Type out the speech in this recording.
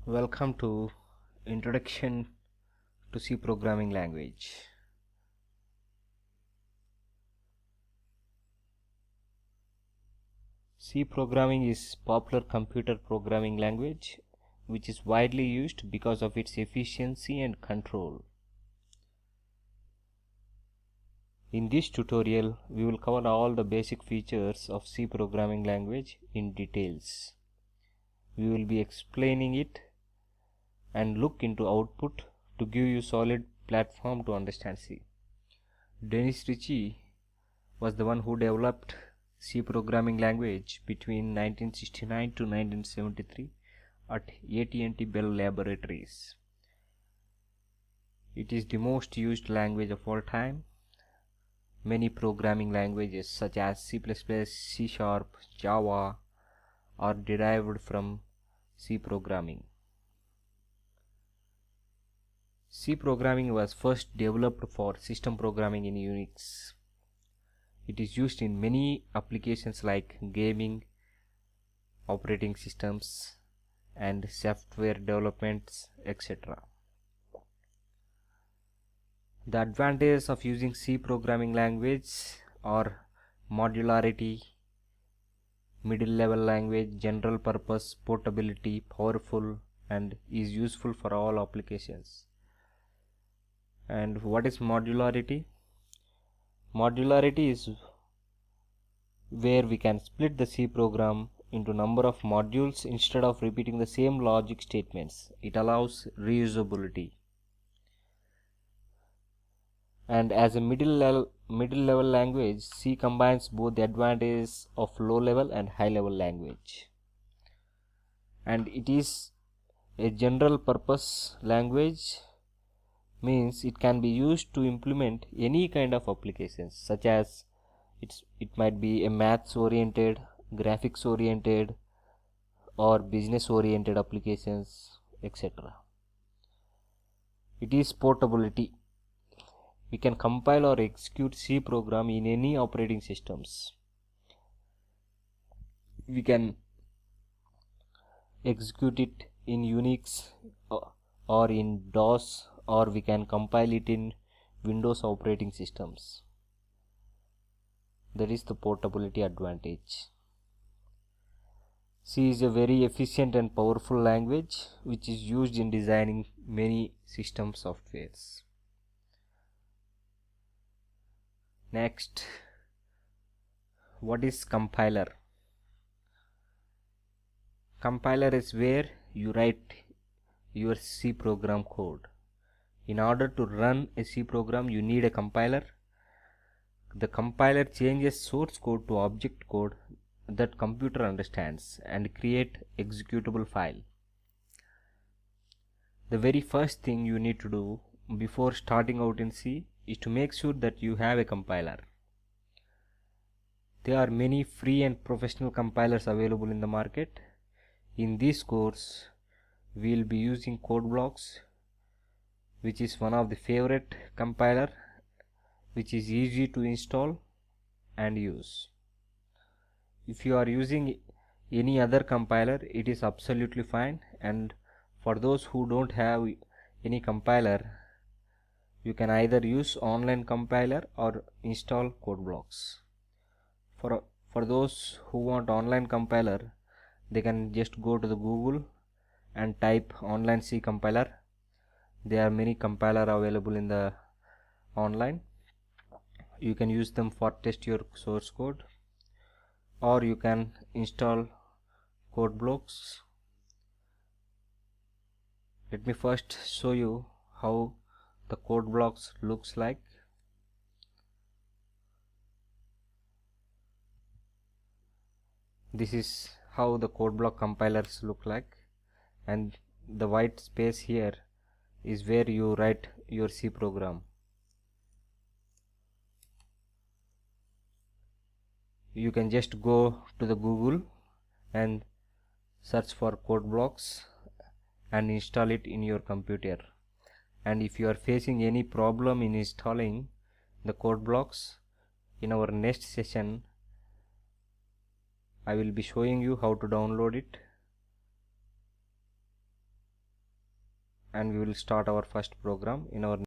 Welcome to Introduction to C Programming Language. C programming is popular computer programming language which is widely used because of its efficiency and control. In this tutorial, we will cover all the basic features of C programming language in details. We will be explaining it and look into output to give you solid platform to understand C. Dennis Ritchie was the one who developed C programming language between 1969 to 1973 at AT&T Bell Laboratories. It is the most used language of all time. Many programming languages such as C++, C#, Java are derived from C programming. C programming was first developed for system programming in Unix. It is used in many applications like gaming, operating systems, and software developments, etc. The advantages of using C programming language are modularity, middle level language, general purpose, portability, powerful, and is useful for all applications. And what is modularity? Modularity is where we can split the C program into number of modules instead of repeating the same logic statements. It allows reusability. And as a middle level language, C combines both the advantages of low level and high level language. And it is a general purpose language, means it can be used to implement any kind of applications, such as it might be a maths oriented, graphics oriented, or business oriented applications, etc. It is portability. We can compile or execute C program in any operating systems. We can execute it in Unix or in DOS, or we can compile it in Windows operating systems. That is the portability advantage. C is a very efficient and powerful language which is used in designing many system softwares. Next, what is compiler? Compiler is where you write your C program code. In order to run a C program, you need a compiler. The compiler changes source code to object code that computer understands and create executable file. The very first thing you need to do before starting out in C is to make sure that you have a compiler. There are many free and professional compilers available in the market. In this course, we will be using CodeBlocks, which is one of the favorite compiler, which is easy to install and use. If you are using any other compiler, it is absolutely fine, and for those who don't have any compiler, you can either use online compiler or install CodeBlocks. For those who want online compiler, they can just go to the Google and type online C compiler. There are many compiler available in the online. You can use them for test your source code, or you can install CodeBlocks. Let me first show you how the CodeBlocks looks like. This is how the CodeBlock compilers look like, and the white space here is where you write your C program. You can just go to the Google and search for CodeBlocks and install it in your computer. And if you are facing any problem in installing the CodeBlocks, in our next session I will be showing you how to download it. and we will start our first program in our